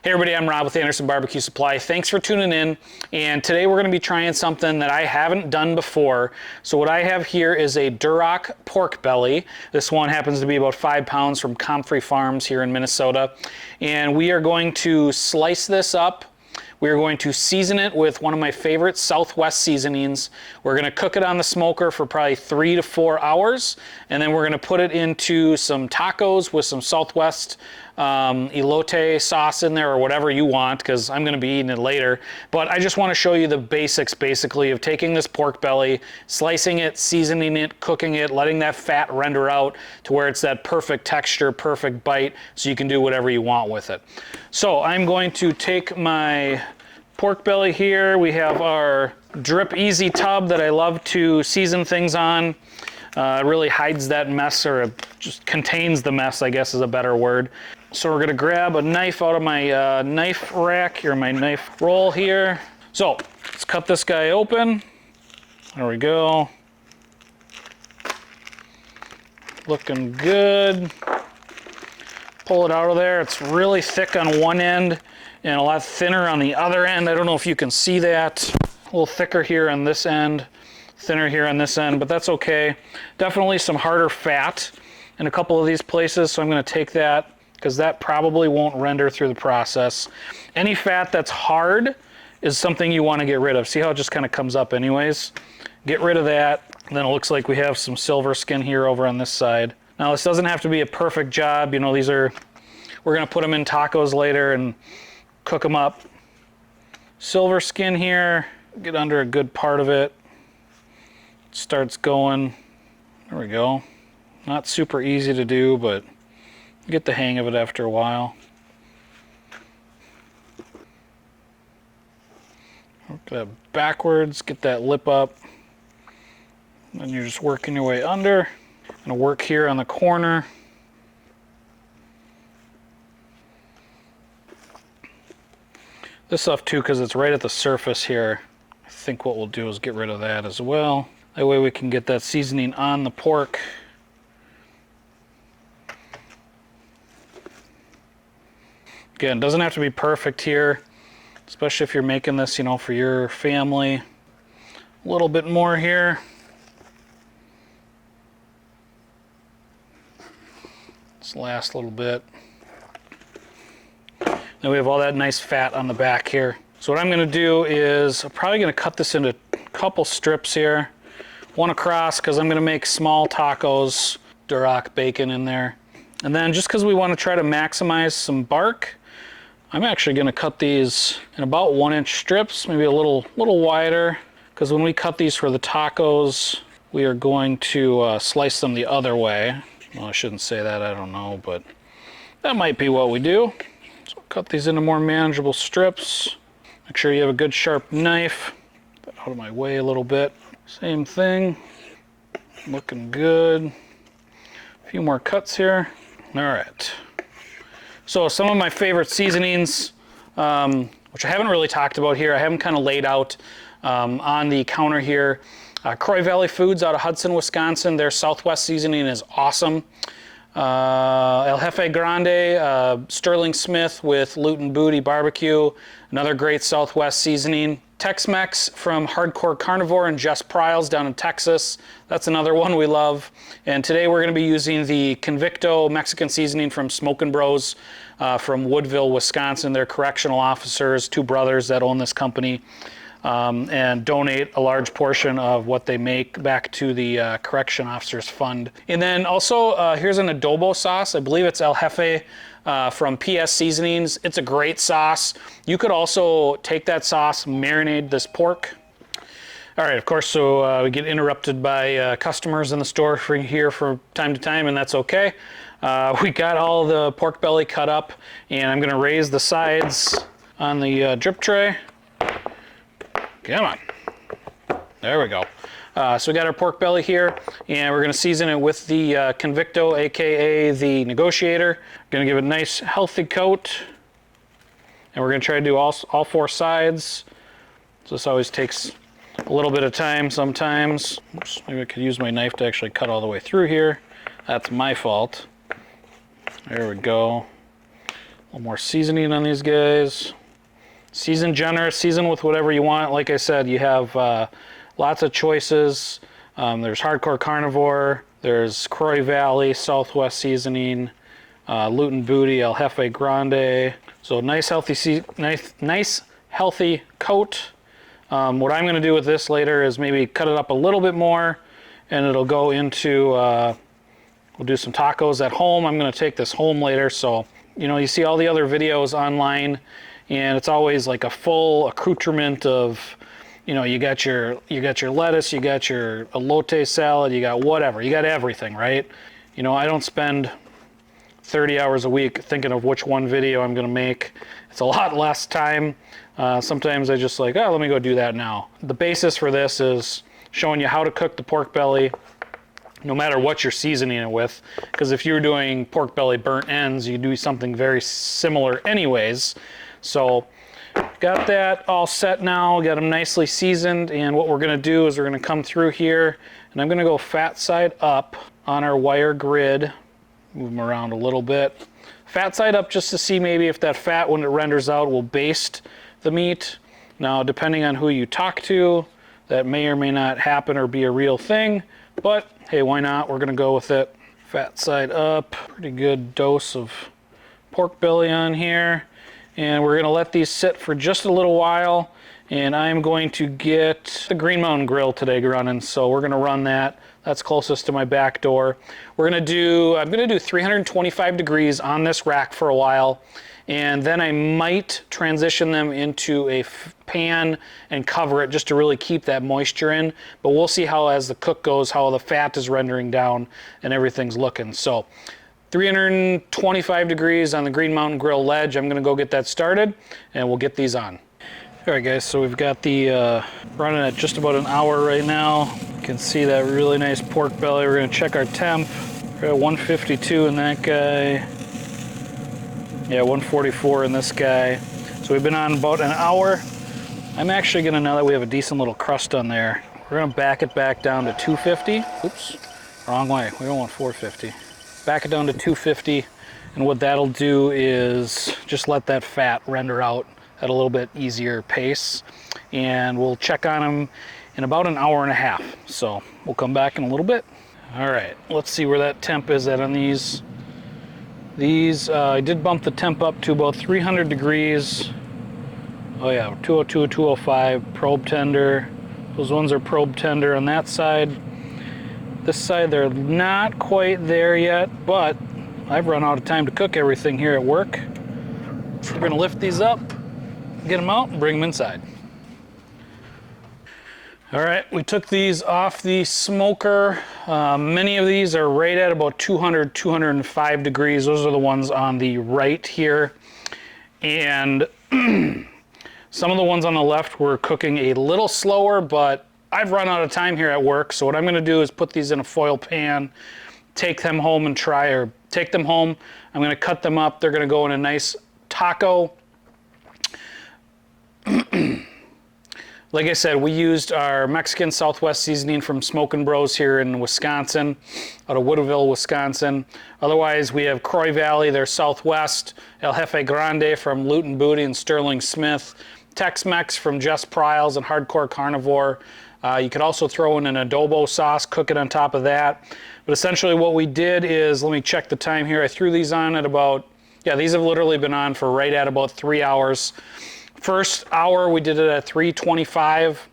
Hey everybody, I'm Rob with Anderson Barbecue Supply. Thanks for tuning in. And today we're going to be trying something that I haven't done before. So what I have here is a Duroc pork belly. This one happens to be about 5 pounds from Comfrey Farms here in Minnesota. And we are going to slice this up. We are going to season it with one of my favorite Southwest seasonings. We're going to cook it on the smoker for probably 3 to 4 hours, and then we're going to put it into some tacos with some Southwest elote sauce in there, or whatever you want, because I'm going to be eating it later. But I just want to show you the basics, basically, of taking this pork belly, slicing it, seasoning it, cooking it, letting that fat render out to where it's that perfect texture, perfect bite, so you can do whatever you want with it. So I'm going to take my pork belly here. We have our Drip Easy tub that I love to season things on. It really hides that mess, or it just contains the mess, I guess is a better word. So we're gonna grab a knife out of my knife rack, or my knife roll here. So let's cut this guy open. There we go. Looking good. Pull it out of there. It's really thick on one end and a lot thinner on the other end. I don't know if you can see that. A little thicker here on this end, thinner here on this end, but that's okay. Definitely some harder fat in a couple of these places, so I'm going to take that because that probably won't render through the process. Any fat that's hard is something you want to get rid of. See how it just kind of comes up anyways? Get rid of that. And then it looks like we have some silver skin here over on this side. Now this doesn't have to be a perfect job. You know, these are, we're going to put them in tacos later and cook them up. Silver skin here, get under a good part of it. Starts going. There we go. Not super easy to do, but you get the hang of it after a while. Work that backwards, get that lip up. Then you're just working your way under. Gonna work here on the corner. This stuff too, because it's right at the surface here. I think what we'll do is get rid of that as well. That way we can get that seasoning on the pork. Again, it doesn't have to be perfect here, especially if you're making this, you know, for your family. A little bit more here. This last little bit. Then we have all that nice fat on the back here. So what I'm going to do is I'm probably going to cut this into a couple strips here. One across because I'm going to make small tacos, Duroc bacon in there. And then just because we want to try to maximize some bark, I'm actually going to cut these in about 1-inch strips, maybe a little wider, because when we cut these for the tacos, we are going to slice them the other way. Well, I shouldn't say that, I don't know, but that might be what we do. So cut these into more manageable strips. Make sure you have a good sharp knife. Get that out of my way a little bit. Same thing. Looking good. A few more cuts here. All right. So some of my favorite seasonings, which I haven't really talked about here, I have them kind of laid out on the counter here. Croix Valley Foods out of Hudson, Wisconsin. Their Southwest seasoning is awesome. El Jefe Grande, Sterling Smith with Luton Booty Barbecue, another great Southwest seasoning. Tex-Mex from Hardcore Carnivore and Jess Pryles down in Texas. That's another one we love. And today we're going to be using the Convicto Mexican seasoning from Smokin' Bros from Woodville, Wisconsin. They're correctional officers, 2 brothers that own this company, and donate a large portion of what they make back to the Correction Officers Fund. And then also, here's an adobo sauce. I believe it's El Jefe from PS Seasonings. It's a great sauce. You could also take that sauce, marinate this pork. All right, of course, so we get interrupted by customers in the store here from time to time, and that's okay. We got all the pork belly cut up, and I'm gonna raise the sides on the drip tray. Come on. There we go. So we got our pork belly here, and we're going to season it with the Convicto, aka the Negotiator. Going to give it a nice healthy coat, and we're going to try to do all 4 sides. So this always takes a little bit of time sometimes. Oops, maybe I could use my knife to actually cut all the way through here. That's my fault. There we go. little more seasoning on these guys. Season generous, season with whatever you want. Like I said, you have lots of choices. There's Hardcore Carnivore, there's Croix Valley, Southwest Seasoning, Luton Booty, El Jefe Grande. So nice healthy nice healthy coat. What I'm going to do with this later is maybe cut it up a little bit more, and it'll go into, we'll do some tacos at home. I'm going to take this home later. So, you know, you see all the other videos online, and it's always like a full accoutrement of, you know, you got your lettuce, you got your elote salad, you got whatever, you got everything, right? You know, I don't spend 30 hours a week thinking of which one video I'm going to make. It's a lot less time. Sometimes I just like, oh, let me go do that now. The basis for this is showing you how to cook the pork belly, no matter what you're seasoning it with. Because if you're doing pork belly burnt ends, you do something very similar anyways. So got that all set now, got them nicely seasoned, and what we're gonna do is we're gonna come through here, and I'm gonna go fat side up on our wire grid, move them around a little bit. Fat side up just to see maybe if that fat, when it renders out, will baste the meat. Now, depending on who you talk to, that may or may not happen or be a real thing, but hey, why not? We're gonna go with it. Fat side up, pretty good dose of pork belly on here. And we're gonna let these sit for just a little while, and I'm going to get the Green Mountain Grill today running, so we're gonna run that. That's closest to my back door. I'm gonna do 325 degrees on this rack for a while, and then I might transition them into a pan and cover it just to really keep that moisture in, but we'll see how, as the cook goes, how the fat is rendering down and everything's looking. So 325 degrees on the Green Mountain Grill ledge. I'm gonna go get that started, and we'll get these on. All right, guys, so we've got the running at just about an hour right now. You can see that really nice pork belly. We're gonna check our temp. We're at 152 in that guy. Yeah, 144 in this guy. So we've been on about an hour. I'm actually gonna, now that we have a decent little crust on there, we're gonna back it back down to 250. Oops, wrong way. We don't want 450. Back it down to 250, and what that'll do is just let that fat render out at a little bit easier pace, and we'll check on them in about an hour and a half. So we'll come back in a little bit. All right, let's see where that temp is at on these. I did bump the temp up to about 300 degrees. Oh yeah, 202, 205, probe tender. Those ones are probe tender on that side. This side, they're not quite there yet, but I've run out of time to cook everything here at work. We're gonna lift these up, get them out, and bring them inside. All right, we took these off the smoker. Many of these are right at about 200, 205 degrees. Those are the ones on the right here. And some of the ones on the left were cooking a little slower, but I've run out of time here at work, so what I'm gonna do is put these in a foil pan, take them home and take them home. I'm gonna cut them up. They're gonna go in a nice taco. Like I said, we used our Mexican Southwest seasoning from Smokin' Bros here in Wisconsin, out of Woodville, Wisconsin. Otherwise, we have Croix Valley, their Southwest, El Jefe Grande from Luton Booty and Sterling Smith, Tex-Mex from Jess Pryles and Hardcore Carnivore. You could also throw in an adobo sauce, cook it on top of that. But essentially what we did is, let me check the time here. I threw these on at about, yeah, these have literally been on for right at about 3 hours. First hour, we did it at 325.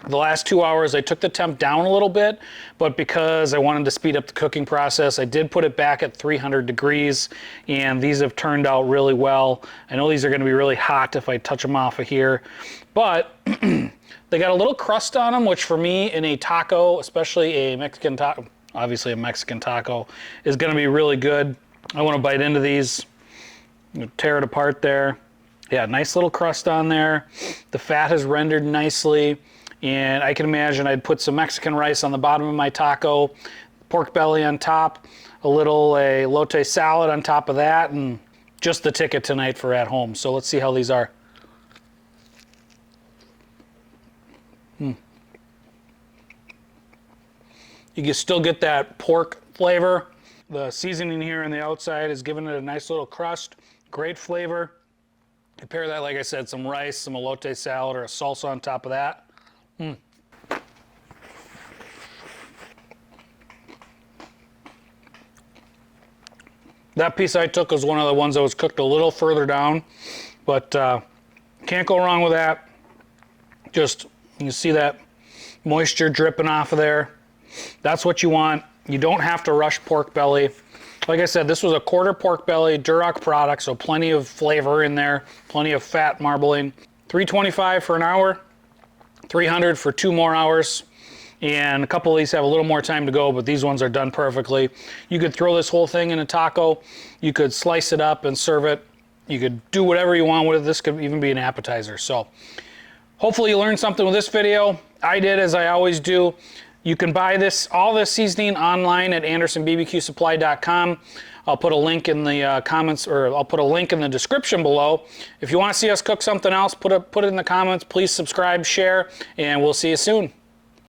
The last 2 hours, I took the temp down a little bit, but because I wanted to speed up the cooking process, I did put it back at 300 degrees, and these have turned out really well. I know these are gonna be really hot if I touch them off of here, but they got a little crust on them, which for me in a taco, especially a Mexican taco, obviously a Mexican taco, is gonna be really good. I wanna bite into these, tear it apart there. Yeah, nice little crust on there. The fat has rendered nicely. And I can imagine I'd put some Mexican rice on the bottom of my taco, pork belly on top, a little elote salad on top of that, and just the ticket tonight for at home. So let's see how these are. You can still get that pork flavor. The seasoning here on the outside is giving it a nice little crust. Great flavor. You pair that, like I said, some rice, some elote salad, or a salsa on top of that. That piece I took was one of the ones that was cooked a little further down, but can't go wrong with that. Just, you can see that moisture dripping off of there. That's what you want. You don't have to rush pork belly. Like I said, this was a quarter pork belly, Duroc product, so plenty of flavor in there, plenty of fat marbling. $325 for an hour, $300 for 2 more hours. And a couple of these have a little more time to go, but these ones are done perfectly. You could throw this whole thing in a taco. You could slice it up and serve it. You could do whatever you want with it. This could even be an appetizer. So hopefully you learned something with this video. I did, as I always do. You can buy all this seasoning online at andersonbbqsupply.com. I'll put a link in the comments, or I'll put a link in the description below. If you want to see us cook something else, put it in the comments. Please subscribe, share, and we'll see you soon.